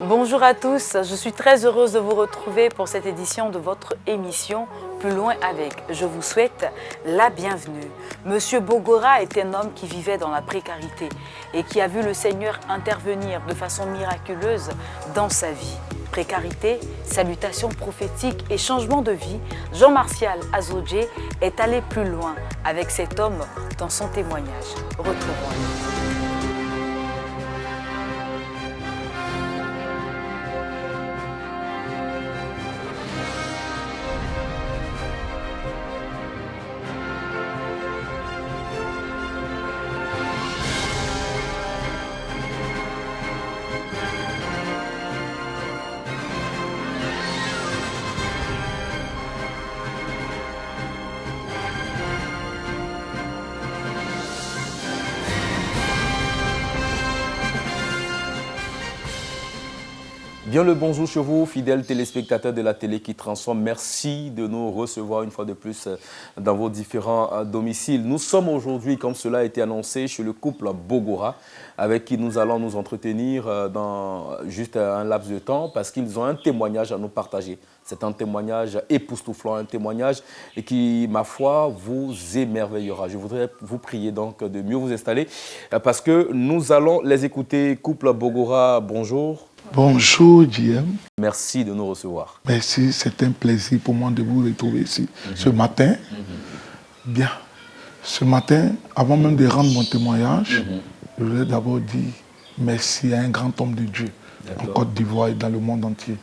Bonjour à tous, je suis très heureuse de vous retrouver pour cette édition de votre émission Plus loin avec. Je vous souhaite la bienvenue. Monsieur Bogora est un homme qui vivait dans la précarité et qui a vu le Seigneur intervenir de façon miraculeuse dans sa vie. Précarité, salutations prophétiques et changement de vie, Jean-Martial Azodje est allé plus loin avec cet homme dans son témoignage. Retrouvons-le. Bien le bonjour chez vous, fidèles téléspectateurs de la télé qui transforme. Merci de nous recevoir une fois de plus dans vos différents domiciles. Nous sommes aujourd'hui, comme cela a été annoncé, chez le couple Bogora, avec qui nous allons nous entretenir dans juste un laps de temps parce qu'ils ont un témoignage à nous partager. C'est un témoignage époustouflant, un témoignage qui, ma foi, vous émerveillera. Je voudrais vous prier donc de mieux vous installer parce que nous allons les écouter. Couple Bogora, bonjour. Bonjour, JM. Merci de nous recevoir. Merci, c'est un plaisir pour moi de vous retrouver ici ce matin. Bien, ce matin, avant même de rendre mon témoignage, je voulais d'abord dire merci à un grand homme de Dieu en Côte d'Ivoire et dans le monde entier,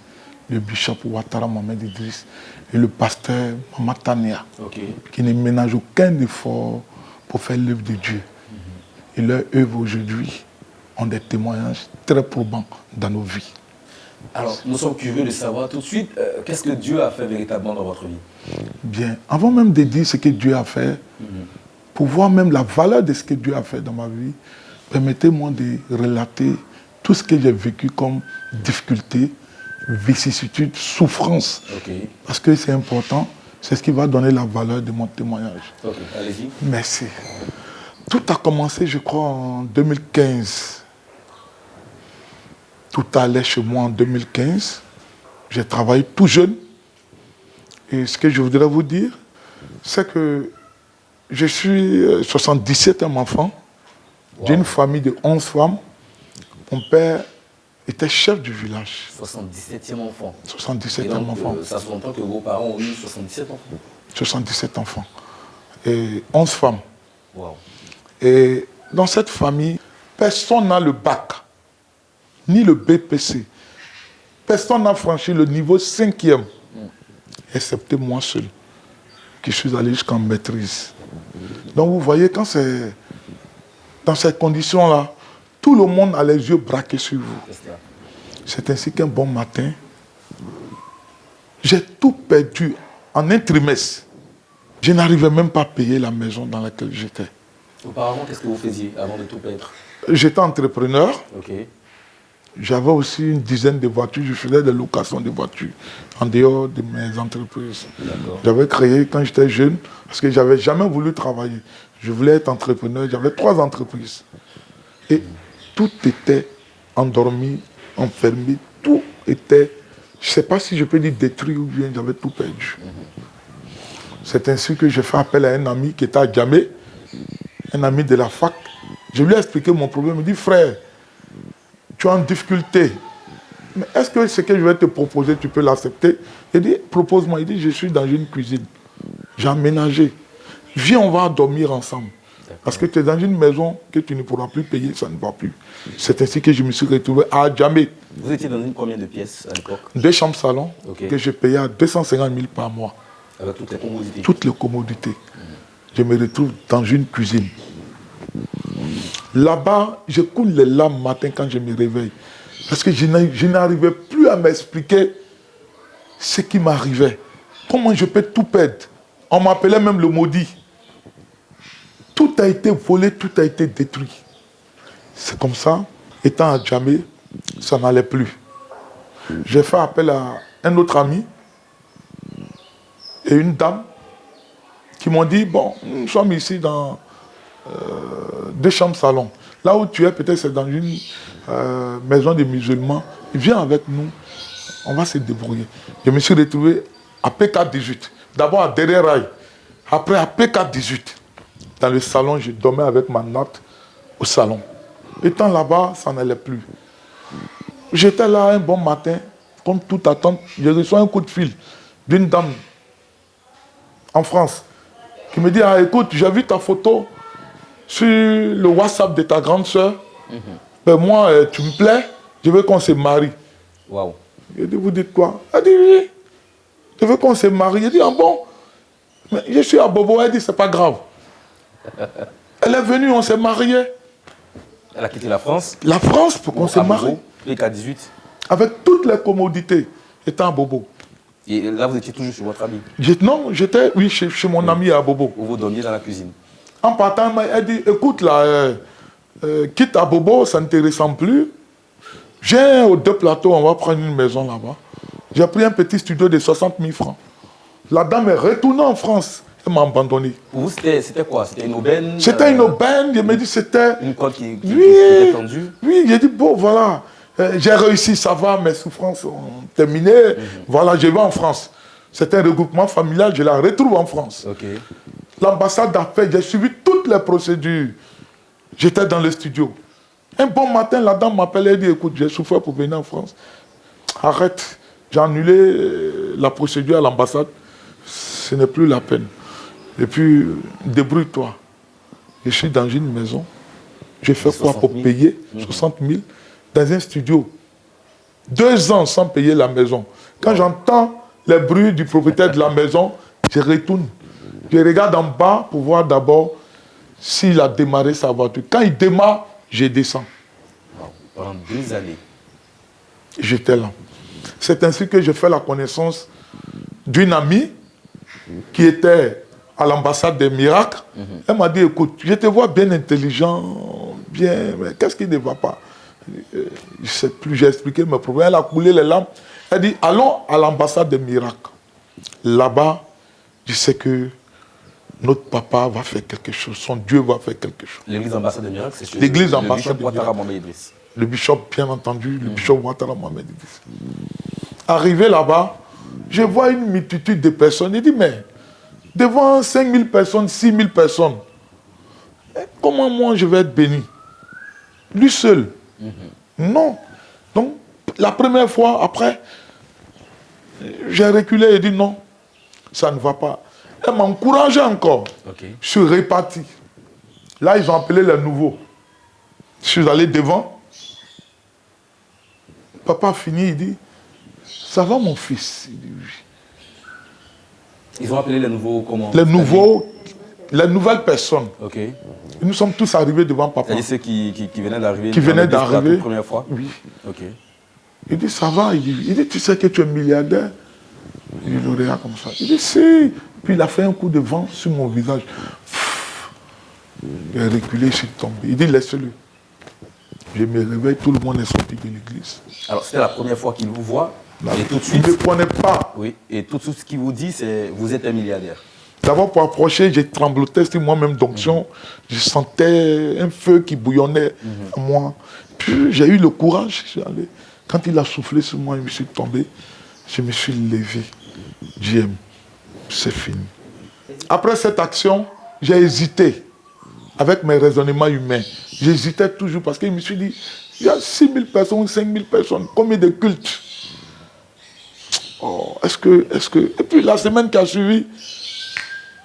le bishop Ouattara Mohamed Idriss et le pasteur Mama Tania, qui ne ménagent aucun effort pour faire l'œuvre de Dieu. Et leur œuvre aujourd'hui ont des témoignages très probants dans nos vies. Alors, nous sommes curieux de savoir tout de suite, qu'est-ce que Dieu a fait véritablement dans votre vie? Bien, avant même de dire ce que Dieu a fait, pour voir même la valeur de ce que Dieu a fait dans ma vie, permettez-moi de relater tout ce que j'ai vécu comme difficulté, vicissitude, souffrance. Parce que c'est important, c'est ce qui va donner la valeur de mon témoignage. Allez-y. Merci. Tout a commencé, je crois, en 2015. Tout allait chez moi en 2015. J'ai travaillé tout jeune. Et ce que je voudrais vous dire, c'est que je suis 77e enfant d'une famille de 11 femmes. Mon père était chef du village. 77e enfant. 77e enfant. Ça se entend que vos parents ont eu 77 enfants. 77 enfants. Et 11 femmes. Wow. Et dans cette famille, personne n'a le bac, ni le BPC. Personne n'a franchi le niveau 5e, excepté moi seul, qui suis allé jusqu'en maîtrise. Donc vous voyez, quand c'est dans ces conditions-là, tout le monde a les yeux braqués sur vous. C'est ainsi qu'un bon matin, j'ai tout perdu en un trimestre. Je n'arrivais même pas à payer la maison dans laquelle j'étais. Auparavant, qu'est-ce que vous faisiez avant de tout perdre? J'étais entrepreneur. J'avais aussi une dizaine de voitures. Je faisais des locations de voitures en dehors de mes entreprises. J'avais créé quand j'étais jeune, parce que je n'avais jamais voulu travailler. Je voulais être entrepreneur. J'avais 3 entreprises. Et tout était endormi, enfermé. Tout était, je ne sais pas si je peux dire détruit ou bien j'avais tout perdu. C'est ainsi que j'ai fait appel à un ami qui était à Djamé, un ami de la fac. Je lui ai expliqué mon problème. Il me dit, frère, tu es en difficulté. Mais est-ce que ce que je vais te proposer, tu peux l'accepter? Il dit, propose-moi. Il dit, je suis dans une cuisine. J'ai aménagé. Viens, on va dormir ensemble. Parce que tu es dans une maison que tu ne pourras plus payer, ça ne va plus. C'est ainsi que je me suis retrouvé à Djamé. Vous étiez dans une combien de pièces à l'époque? 2 chambres salon que je payais à 250 000 par mois. Avec toutes les commodités? Toutes les commodités. Je me retrouve dans une cuisine. Là-bas, je coule les larmes matin quand je me réveille. Parce que je n'arrivais plus à m'expliquer ce qui m'arrivait. Comment je peux tout perdre? On m'appelait même le maudit. Tout a été volé, tout a été détruit. C'est comme ça, étant à Djamé, ça n'allait plus. J'ai fait appel à un autre ami et une dame qui m'ont dit, bon, nous sommes ici dans 2 chambres salon. Là où tu es, peut-être c'est dans une maison des musulmans. Viens avec nous, on va se débrouiller. Je me suis retrouvé à PK18. D'abord à Dereraï, après à PK18. Dans le salon, je dormais avec ma note au salon. Étant là-bas, ça n'allait plus. J'étais là un bon matin, comme toute attente, je reçois un coup de fil d'une dame en France qui me dit, ah, écoute, j'ai vu ta photo sur le WhatsApp de ta grande sœur. Ben moi, tu me plais, je veux qu'on se marie. Waouh. Je dis, vous dites quoi? Elle dit, oui, je veux qu'on se marie. Je dis, ah bon? Mais je suis à Bobo. Elle dit, c'est pas grave. Elle est venue, on s'est mariés. Elle a quitté la France? La France pour qu'on se marie. PK18. Avec toutes les commodités, étant à Bobo. Et là, vous étiez toujours chez votre ami? Non, j'étais, oui, chez mon ami à Bobo. Où vous dormiez dans la cuisine? En partant, elle dit, écoute, là, quitte à Bobo, ça ne te ressemble plus. Viens aux 2 plateaux, on va prendre une maison là-bas. J'ai pris un petit studio de 60 000 francs. La dame est retournée en France. Elle m'a abandonné. Pour vous, c'était quoi? C'était une aubaine? C'était une aubaine. Je me dis, c'était... Une corde qui était tendue? Oui, j'ai dit, bon, voilà. J'ai réussi, ça va, mes souffrances ont terminé. Voilà, je vais en France. C'est un regroupement familial, je la retrouve en France. Okay. L'ambassade a fait, j'ai suivi toutes les procédures. J'étais dans le studio. Un bon matin, la dame m'appelle et dit, écoute, j'ai souffert pour venir en France. Arrête, j'ai annulé la procédure à l'ambassade. Ce n'est plus la peine. Et puis, débrouille-toi. Je suis dans une maison. J'ai fait quoi pour payer 60 000 dans un studio. 2 ans sans payer la maison. Quand j'entends les bruits du propriétaire de la maison, je retourne. Je regarde en bas pour voir d'abord s'il a démarré sa voiture. Quand il démarre, je descends. Pendant 2 années. J'étais là. C'est ainsi que j'ai fait la connaissance d'une amie qui était à l'ambassade des miracles. Elle m'a dit, écoute, je te vois bien intelligent, bien, mais qu'est-ce qui ne va pas? Je ne sais plus, j'ai expliqué mes problèmes. Elle a coulé les larmes. Elle dit, allons à l'ambassade des miracles. Là-bas, je sais que notre papa va faire quelque chose, son Dieu va faire quelque chose. L'église ambassade des miracles, c'est l'église ambassade des miracles. Le bishop, bien entendu, le bishop Ouattara Mohamed Idriss. Arrivé là-bas, je vois une multitude de personnes. Il dit, mais devant 5 000 personnes, 6 000 personnes, comment moi je vais être béni? Lui seul. Non. Donc, la première fois, après, j'ai reculé et dit non, ça ne va pas. Elle m'a encouragé encore. Okay. Je suis reparti. Là, ils ont appelé les nouveaux. Je suis allé devant. Papa fini, il dit, ça va mon fils? Il dit oui. Ils ont appelé les nouveaux comment? Les nouveaux, les nouvelles personnes. Ok. Et nous sommes tous arrivés devant papa. C'est-à-dire ceux qui venaient d'arriver? Qui venaient d'arriver. La première fois? Oui. Ok. Il dit, ça va? Il dit, tu sais que tu es milliardaire? Il le regarde comme ça. Il dit, si. Puis il a fait un coup de vent sur mon visage. Il a reculé, je suis tombé. Il dit, laisse-le. Je me réveille, tout le monde est sorti de l'église. Alors, c'était la première fois qu'il vous voit. Et tout de suite, il ne me prenait pas. Oui, et tout de suite, ce qu'il vous dit, c'est vous êtes un milliardaire. D'abord, pour approcher, j'ai trembloté sur moi-même d'onction. Je sentais un feu qui bouillonnait en moi. Puis j'ai eu le courage. Je suis allé. Quand il a soufflé sur moi, je me suis tombé. Je me suis levé. J'ai c'est fini. Après cette action, j'ai hésité avec mes raisonnements humains. J'hésitais toujours parce que je me suis dit, il y a 6 000 personnes, 5 000 personnes, combien de cultes? Oh, est-ce que... Et puis la semaine qui a suivi,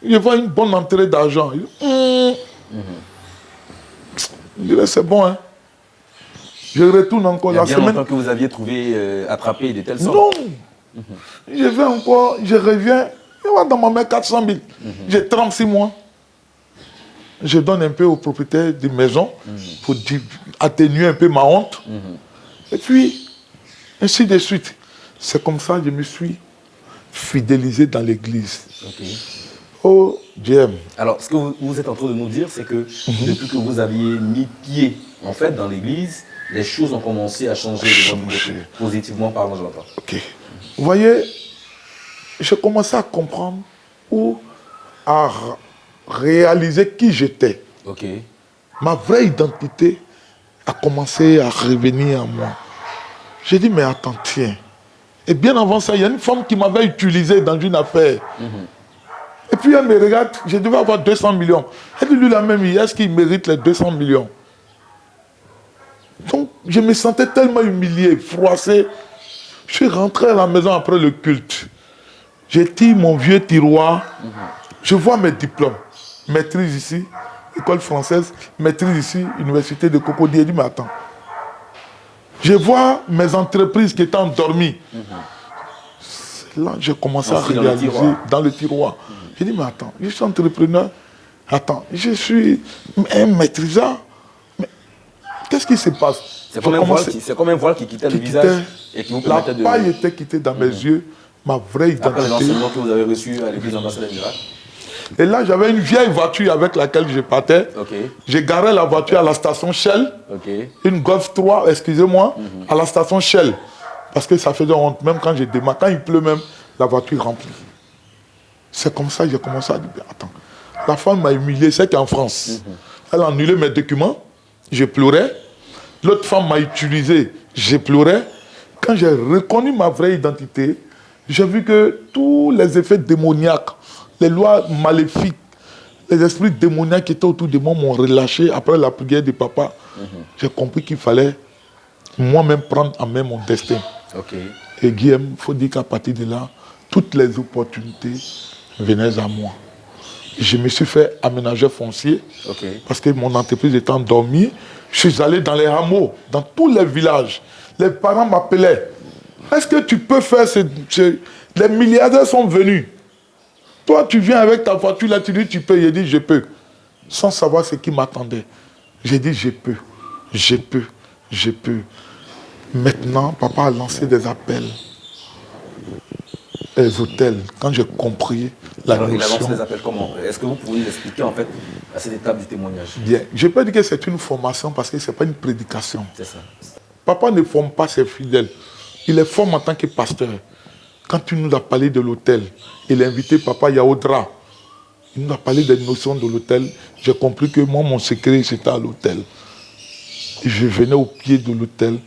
je vois une bonne entrée d'argent. Je dirais, c'est bon, hein. Je retourne encore la semaine. Il y a bien longtemps que vous aviez trouvé attrapé de telles sortes. Non. Je vais encore, je reviens, je vois dans ma main 400 000. J'ai 36 mois. Je donne un peu au propriétaire de maison pour atténuer un peu ma honte. Et puis, ainsi de suite. C'est comme ça que je me suis fidélisé dans l'église. Okay. Oh, JM. Alors, ce que vous êtes en train de nous dire, c'est que depuis que vous aviez mis pied en fait, dans l'église, les choses ont commencé à changer de votre côté. Positivement parlant, j'entends. Ok. Vous voyez, j'ai commencé à comprendre ou à réaliser qui j'étais. Ok. Ma vraie identité a commencé à revenir à moi. J'ai dit, mais attends, tiens. Et bien avant ça, il y a une femme qui m'avait utilisé dans une affaire. Et puis elle me regarde, je devais avoir 200 millions. Elle dit, lui, la même, est-ce qu'il mérite les 200 millions? Donc, je me sentais tellement humilié, froissé. Je suis rentré à la maison après le culte. J'ai tiré mon vieux tiroir. Je vois mes diplômes. Maîtrise ici, école française. Maîtrise ici, université de Cocody. J'ai dit, mais attends. Je vois mes entreprises qui étaient endormies. C'est là que j'ai commencé à réaliser dans le tiroir. J'ai dit, mais attends, je suis entrepreneur. Attends, je suis un maîtrisant. Mais qu'est-ce qui se passe? C'est comme un voile qui quittait le visage et qui vous permettait de... La paille était quittée dans mes yeux, ma vraie identité. Après les enseignements que vous avez reçus à l'église Ambassadeur des Miracles. Et là, j'avais une vieille voiture avec laquelle je partais. J'ai garé la voiture à la station Shell. Une Golf 3, excusez-moi, à la station Shell. Parce que ça faisait honte, même quand je démarre. Quand il pleut même, la voiture remplie. C'est comme ça que j'ai commencé à dire, attends, la femme m'a humilié, c'est qu'en France. Elle a annulé mes documents, je pleurais. L'autre femme m'a utilisé, je pleurais. Quand j'ai reconnu ma vraie identité, j'ai vu que tous les effets démoniaques, les lois maléfiques, les esprits démoniaques qui étaient autour de moi m'ont relâché après la prière de papa. J'ai compris qu'il fallait moi-même prendre en main mon destin. Et Guillaume, il faut dire qu'à partir de là, toutes les opportunités venaient à moi. Je me suis fait aménageur foncier parce que mon entreprise était endormie. Je suis allé dans les hameaux, dans tous les villages. Les parents m'appelaient. Est-ce que tu peux faire Les milliardaires sont venus. Toi, tu viens avec ta voiture, là, tu dis, tu peux. J'ai dit, je peux. Sans savoir ce qui m'attendait. J'ai dit, je peux. Je peux. Je peux. Maintenant, papa a lancé des appels. Les hôtels. Quand j'ai compris la notion... Il a lancé des appels comment? Est-ce que vous pouvez nous expliquer, en fait, à cette étape du témoignage? Bien. Je peux dire que c'est une formation parce que ce n'est pas une prédication. C'est ça. Papa ne forme pas ses fidèles. Il les forme en tant que pasteur. Quand tu nous as parlé de l'hôtel, il a invité Papa Yaoudra. Il nous a parlé des notions de l'hôtel. J'ai compris que moi, mon secret, c'était à l'hôtel. Et je venais au pied de l'hôtel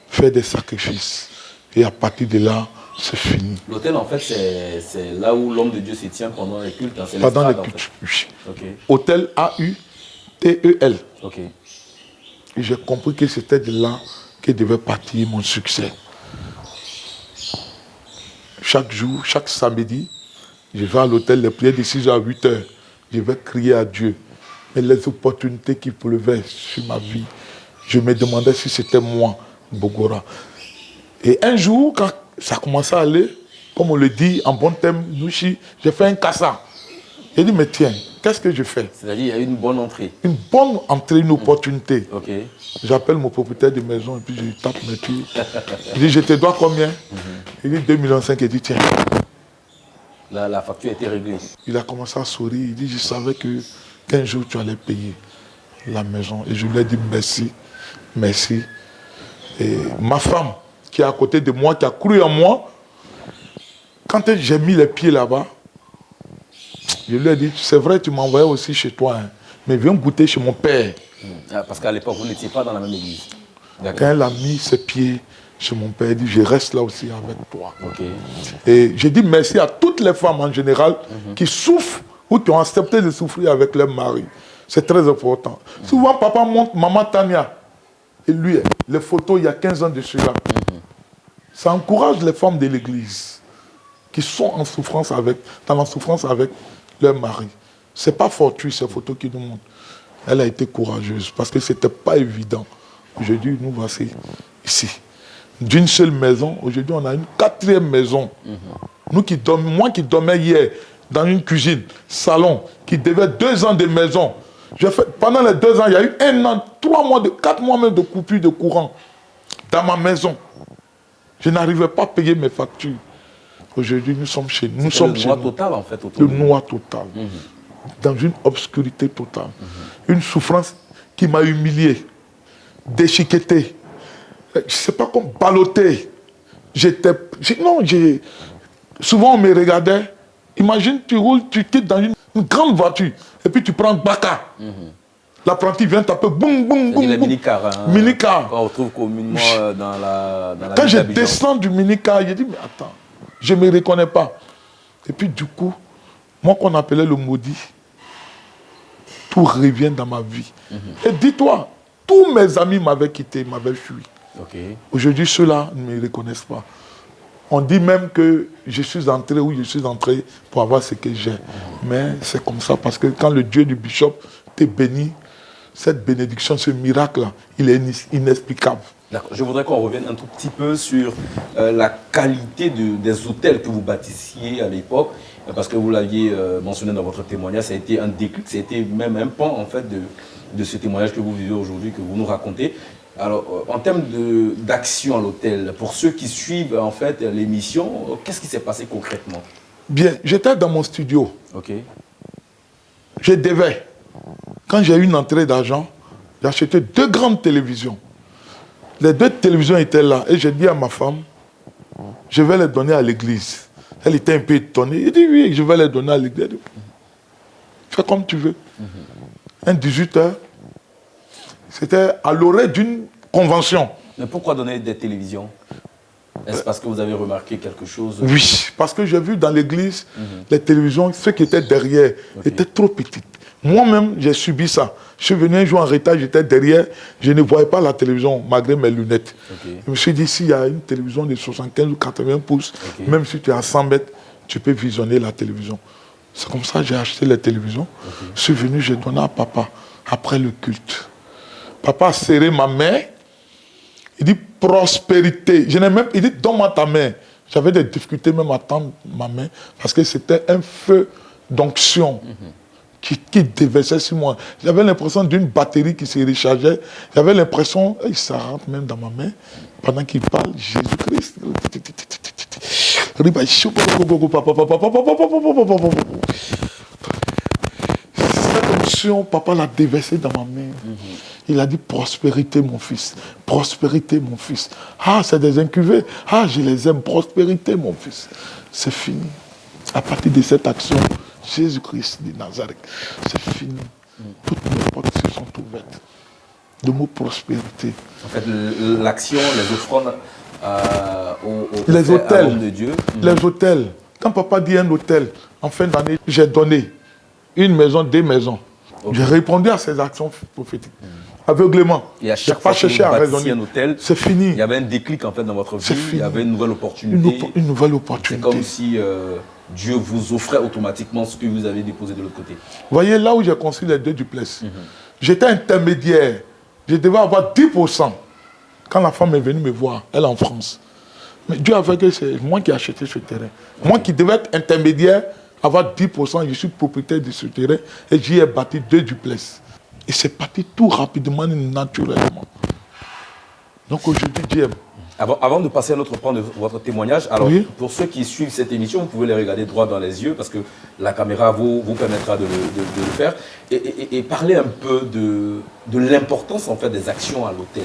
faire des sacrifices. Et à partir de là, c'est fini. L'hôtel, en fait, c'est là où l'homme de Dieu se tient pendant les cultes. Hein, pendant les cultes, en fait. Hôtel A-U-T-E-L. Et j'ai compris que c'était de là que devait partir mon succès. Chaque jour, chaque samedi, je vais à l'hôtel, les prières de 6h à 8h. Je vais crier à Dieu. Mais les opportunités qui pleuvaient sur ma vie, je me demandais si c'était moi, Bogora. Et un jour, quand ça commençait à aller, comme on le dit en bon terme, Nouchi, j'ai fait un cassa. J'ai dit, mais tiens, qu'est-ce que je fais? C'est-à-dire, il y a eu une bonne entrée. Une bonne entrée, une opportunité. J'appelle mon propriétaire de maison et puis je tape mes pieds. Je dis, je te dois combien? Il dit 2,5 millions. Il dit, tiens. La facture a été réglée. Il a commencé à sourire. Il dit, je savais qu'un jour tu allais payer la maison. Et je lui ai dit, merci, merci. Et ma femme, qui est à côté de moi, qui a cru en moi, quand j'ai mis les pieds là-bas, je lui ai dit, c'est vrai, tu m'envoyais aussi chez toi, hein, mais viens goûter chez mon père. Parce qu'à l'époque, vous n'étiez pas dans la même église. Quand elle a mis ses pieds chez mon père, elle dit, je reste là aussi avec toi. Et j'ai dit merci à toutes les femmes en général qui souffrent ou qui ont accepté de souffrir avec leur mari. C'est très important. Souvent, papa montre maman Tania. Et lui, les photos, il y a 15 ans de cela. Ça encourage les femmes de l'église qui sont en souffrance dans la souffrance avec leur mari. Ce n'est pas fortuit, ces photos qui nous montrent. Elle a été courageuse parce que ce n'était pas évident. Aujourd'hui, nous voici ici. D'une seule maison, aujourd'hui, on a une 4e maison. Moi qui dormais hier dans une cuisine, salon, qui devait 2 ans de maison. Pendant les 2 ans, il y a eu 1 an, 4 mois même de coupure de courant dans ma maison. Je n'arrivais pas à payer mes factures. Aujourd'hui, nous sommes chez nous. C'est le noir total, en fait. Le noir total. Dans une obscurité totale. Une souffrance qui m'a humilié, déchiqueté. Je ne sais pas comment, ballotté. Souvent, on me regardait. Imagine, tu roules, tu quittes dans une grande voiture. Et puis, tu prends Baka. l'apprenti vient taper, boum, boum, boum. Les mini-cars. Hein, mini-cars. On retrouve communément dans la Quand je ville d'Abidjan. descends du mini-car, je dis, mais attends, je ne me reconnais pas. Et puis du coup, moi qu'on appelait le maudit, tout revient dans ma vie. Et dis-toi, tous mes amis m'avaient quitté, m'avaient fui. Aujourd'hui, ceux-là ne me reconnaissent pas. On dit même que je suis entré où je suis entré pour avoir ce que j'ai. Mais c'est comme ça parce que quand le Dieu du bishop t'est béni, cette bénédiction, ce miracle-là, il est inexplicable. D'accord. Je voudrais qu'on revienne un tout petit peu sur la qualité des hôtels que vous bâtissiez à l'époque, parce que vous l'aviez mentionné dans votre témoignage, ça a été un déclic, ça a été même un pan en fait de ce témoignage que vous vivez aujourd'hui, que vous nous racontez. Alors, en termes d'action à l'hôtel, pour ceux qui suivent en fait l'émission, qu'est-ce qui s'est passé concrètement? Bien, j'étais dans mon studio. Ok. Je devais. Quand j'ai eu une entrée d'argent, j'ai acheté 2 grandes télévisions. Les 2 télévisions étaient là. Et j'ai dit à ma femme, je vais les donner à l'église. Elle était un peu étonnée. Elle dit oui, je vais les donner à l'église. Fais comme tu veux. Un 18h, c'était à l'orée d'une convention. Mais pourquoi donner des télévisions? Est-ce parce que vous avez remarqué quelque chose? Oui, parce que j'ai vu dans l'église, les télévisions, ceux qui étaient derrière, étaient trop petites. Moi-même, j'ai subi ça. Je suis venu un jour en retard, j'étais derrière, je ne voyais pas la télévision malgré mes lunettes. Je me suis dit, s'il y a une télévision de 75 ou 80 pouces, même si tu es à 100 mètres, tu peux visionner la télévision. C'est comme ça que j'ai acheté les télévisions. Je suis venu, j'ai donné à papa, après le culte. Papa a serré ma main, il dit prospérité. Il dit donne-moi ta main. J'avais des difficultés même à tendre ma main, parce que c'était un feu d'onction. Qui déversait sur moi. J'avais l'impression d'une batterie qui se rechargeait. J'avais l'impression, ça rentre même dans ma main, pendant qu'il parle, Jésus-Christ. Cette onction, papa l'a déversée dans ma main. Il a dit prospérité, mon fils. Prospérité, mon fils. Ah, c'est des incuvés. Ah, je les aime. Prospérité, mon fils. C'est fini. À partir de cette action, Jésus-Christ de Nazareth, c'est fini. Toutes mes portes se sont ouvertes. Le mot prospérité. En fait, l'action, les offrandes les hôtels, à l'homme de Dieu. Les hôtels. Quand papa dit un hôtel, en fin d'année, j'ai donné une maison, 2 maisons. J'ai répondu à ces actions prophétiques. Aveuglément. Et à Je chaque n'ai fois pas cherché à raisonner. un hôtel, c'est fini. Il y avait un déclic en fait dans votre vie. Il y avait une nouvelle opportunité. Une nouvelle opportunité. C'est comme si Dieu vous offrait automatiquement ce que vous avez déposé de l'autre côté. Vous voyez, là où j'ai construit les 2 duplexes, j'étais intermédiaire. Je devais avoir 10%. Quand la femme est venue me voir, elle est en France. Mais Dieu a fait que c'est moi qui ai acheté ce terrain. Moi qui devais être intermédiaire, avoir 10%, je suis propriétaire de ce terrain et j'y ai bâti 2 duplexes. Et c'est parti tout rapidement et naturellement. Donc aujourd'hui, Dieu aime. Avant de passer à notre point de votre témoignage, alors pour ceux qui suivent cette émission, vous pouvez les regarder droit dans les yeux parce que la caméra vous permettra de le faire et parler un peu de l'importance en fait des actions à l'hôtel.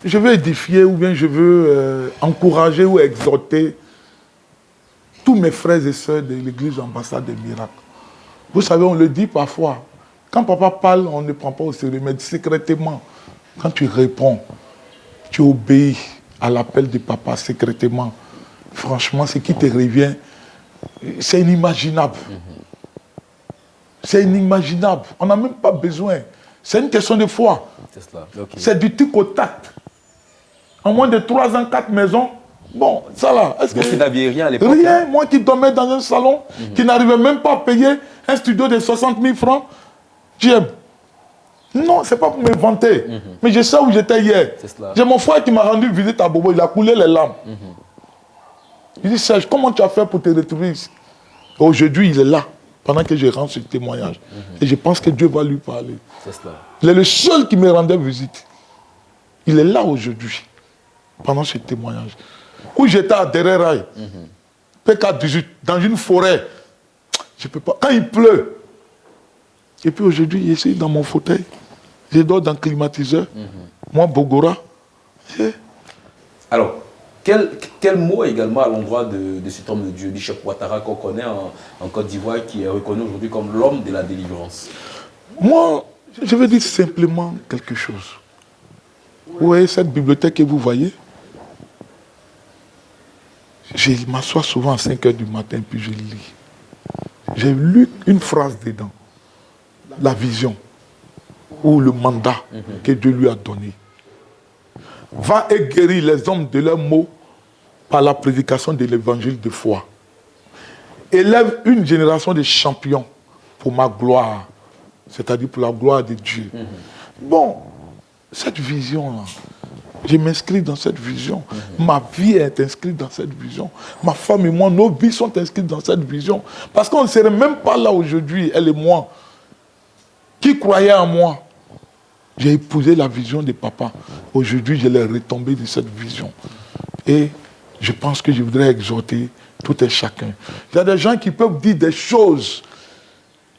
Je veux édifier ou bien je veux encourager ou exhorter tous mes frères et sœurs de l'église ambassade des miracles. Vous savez, on le dit parfois, quand papa parle, on ne prend pas au sérieux, mais secrètement, quand tu réponds, tu obéis à l'appel de papa secrètement. Franchement, ce qui te revient, c'est inimaginable. C'est inimaginable. On n'a même pas besoin. C'est une question de foi. C'est du tic au tac. En moins de 3 ans, 4 maisons. Bon, ça là. Donc vous n'aviez rien à l'époque? Rien. Moi qui dormais dans un salon, qui n'arrivais même pas à payer un studio de 60 000 francs, j'aime. Non, c'est pas pour me vanter. Mais je sais où j'étais hier. J'ai mon frère qui m'a rendu visite à Bobo, il a coulé les larmes. Il dit, Serge, comment tu as fait pour te retrouver ici? Aujourd'hui, il est là, pendant que je rends ce témoignage. Et je pense que Dieu va lui parler. Il est le seul qui me rendait visite. Il est là aujourd'hui, pendant ce témoignage. Où j'étais à Dereraï, PK18, dans une forêt. Je peux pas. Quand il pleut. Et puis aujourd'hui, je suis dans mon fauteuil. Je dors dans le climatiseur. Moi, Bogora. Alors, quel mot également à l'endroit de cet homme de Dieu, Bishop Ouattara, qu'on connaît en Côte d'Ivoire, qui est reconnu aujourd'hui comme l'homme de la délivrance? Moi, Je veux dire simplement quelque chose. Vous voyez cette bibliothèque que vous voyez? Je m'assois souvent à 5 h du matin, puis je lis. J'ai lu une phrase dedans. La vision, ou le mandat que Dieu lui a donné. Va et guérir les hommes de leurs maux par la prédication de l'évangile de foi. Élève une génération de champions pour ma gloire, c'est-à-dire pour la gloire de Dieu. Bon, cette vision-là, je m'inscris dans cette vision. Ma vie est inscrite dans cette vision. Ma femme et moi, nos vies sont inscrites dans cette vision. Parce qu'on ne serait même pas là aujourd'hui, elle et moi. Qui croyait en moi? J'ai épousé la vision de papa. Aujourd'hui, je l'ai retombé de cette vision. Et je pense que je voudrais exhorter tout et chacun. Il y a des gens qui peuvent dire des choses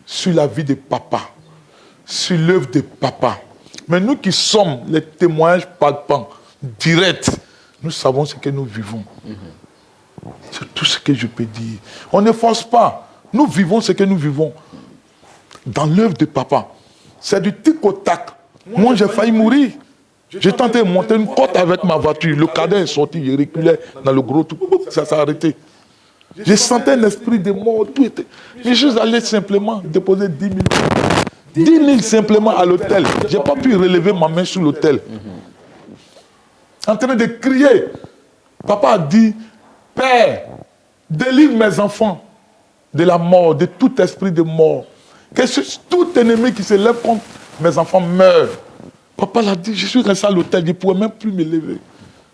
sur la vie de papa, sur l'œuvre de papa. Mais nous qui sommes les témoignages palpants, directs, nous savons ce que nous vivons. C'est tout ce que je peux dire. On ne force pas. Nous vivons ce que nous vivons. Dans l'œuvre de papa, c'est du tic au tac. Moi, j'ai failli mourir. J'ai tenté de monter une côte avec ma voiture. Le cadet est sorti, je reculais dans le gros tout. Ça s'est arrêté. Je sentais un esprit de mort. Tout était. Je suis allé simplement déposer 10 000 francs. 10 000 simplement à l'hôtel. Je n'ai pas pu relever ma main sur l'hôtel. En train de crier. Papa a dit, Père, délivre mes enfants de la mort, de tout esprit de mort. Que tout ennemi qui se lève contre mes enfants meure. Papa l'a dit, je suis resté à l'hôtel, je ne pouvais même plus me lever.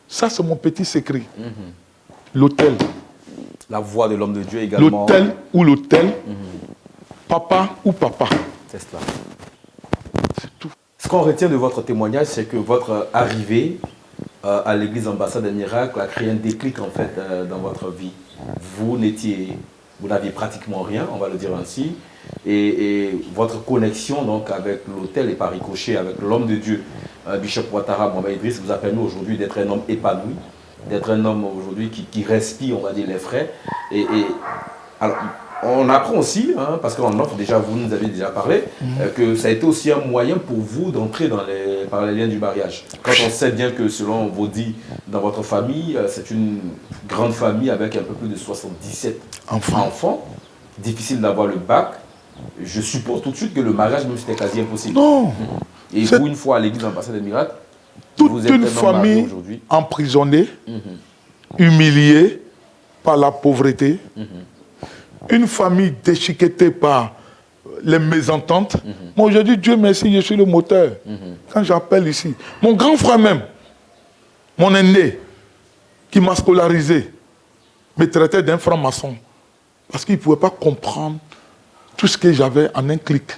Ça, c'est mon petit secret. L'hôtel. La voix de l'homme de Dieu également. L'hôtel ou l'hôtel. Papa ou papa. C'est cela. C'est tout. Ce qu'on retient de votre témoignage, c'est que votre arrivée à l'église Ambassade des Miracles a créé un déclic en fait dans votre vie. Vous n'aviez pratiquement rien, on va le dire ainsi. Et votre connexion donc avec l'hôtel et par ricochet avec l'homme de Dieu, Bishop Ouattara Mohamed Idriss, vous a permis aujourd'hui d'être un homme épanoui, d'être un homme aujourd'hui qui respire, on va dire, les frais. Alors, on apprend aussi, parce qu'en offre, déjà, vous nous avez déjà parlé, que ça a été aussi un moyen pour vous d'entrer par les liens du mariage. Quand on sait bien que, selon vos dits, dans votre famille, c'est une grande famille avec un peu plus de 77 enfants. Difficile d'avoir le bac. Je suppose tout de suite que le mariage, même, c'était quasi impossible. Non. Et vous, une fois à l'église Ambassade des Miracles, toute vous êtes une famille emprisonnée, humiliée par la pauvreté, une famille déchiquetée par les mésententes. Moi, aujourd'hui, Dieu merci, je suis le moteur. Quand j'appelle ici, mon grand frère même, mon aîné, qui m'a scolarisé, me traitait d'un franc-maçon. Parce qu'il ne pouvait pas comprendre tout ce que j'avais en un clic.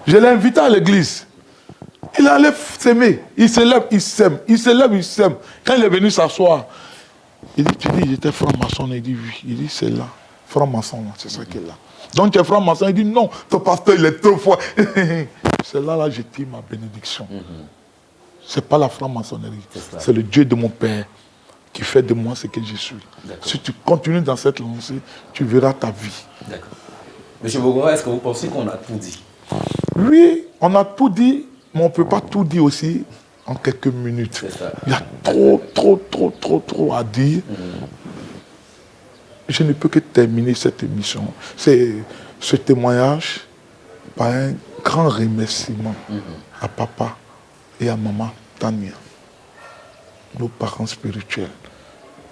Je l'ai invité à l'église. Il allait s'aimer. Il se lève, il s'aime. Il se lève, il s'aime. Quand il est venu s'asseoir, il dit, tu dis, j'étais franc-maçon. Il dit, oui. Il dit, c'est là. Franc-maçon, c'est ça qu'il est là. Donc tu es franc-maçon. Il dit, non, ton pasteur, il est trop fort. C'est là, j'ai dit ma bénédiction. Ce n'est pas la franc-maçonnerie. C'est le Dieu de mon Père qui fait de moi ce que je suis. Si tu continues dans cette lancée, tu verras ta vie. D'accord. Monsieur Bogora, est-ce que vous pensez qu'on a tout dit? Oui, on a tout dit, mais on ne peut pas tout dire aussi en quelques minutes. Il y a trop à dire. Je ne peux que terminer cette émission. C'est ce témoignage par un grand remerciement à papa et à maman Tania, nos parents spirituels.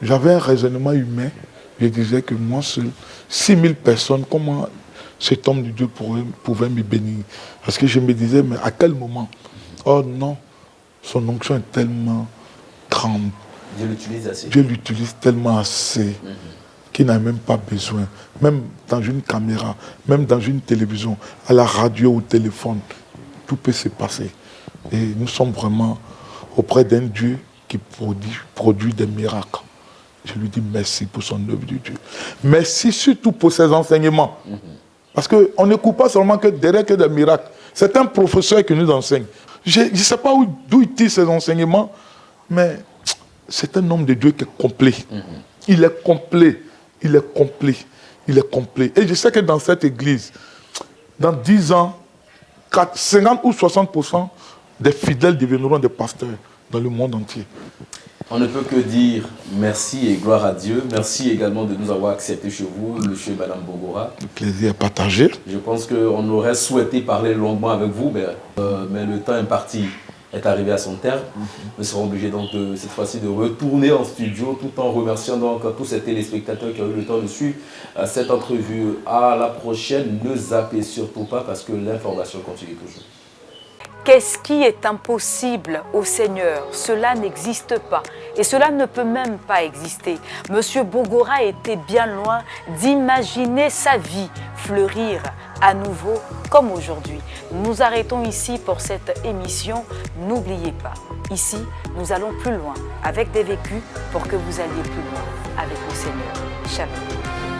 J'avais un raisonnement humain. Je disais que moi seul, 6000 personnes, comment cet homme de Dieu pouvait me bénir? Parce que je me disais, mais à quel moment? Oh non, son onction est tellement grande. Dieu l'utilise assez. Dieu l'utilise tellement assez qu'il n'a même pas besoin. Même dans une caméra, même dans une télévision, à la radio ou au téléphone, tout peut se passer. Et nous sommes vraiment auprès d'un Dieu qui produit des miracles. Je lui dis merci pour son œuvre de Dieu. Merci surtout pour ses enseignements. Parce qu'on n'écoute pas seulement que derrière que des miracles. C'est un professeur qui nous enseigne. Je ne sais pas d'où il tire ses enseignements, mais c'est un homme de Dieu qui est complet. Il est complet. Il est complet. Il est complet. Et je sais que dans cette église, dans 10 ans, 50 ou 60% des fidèles deviendront des pasteurs dans le monde entier. On ne peut que dire merci et gloire à Dieu. Merci également de nous avoir acceptés chez vous, monsieur et madame Bogora. Le plaisir est partagé. Je pense qu'on aurait souhaité parler longuement avec vous, mais le temps imparti est arrivé à son terme. Nous serons obligés donc cette fois-ci de retourner en studio tout en remerciant donc tous ces téléspectateurs qui ont eu le temps de suivre cette entrevue. À la prochaine, ne zappez surtout pas parce que l'information continue toujours. Qu'est-ce qui est impossible au Seigneur? Cela n'existe pas et cela ne peut même pas exister. Monsieur Bogora était bien loin d'imaginer sa vie fleurir à nouveau comme aujourd'hui. Nous arrêtons ici pour cette émission. N'oubliez pas, ici, nous allons plus loin avec des vécus pour que vous alliez plus loin avec le Seigneur. Shalom.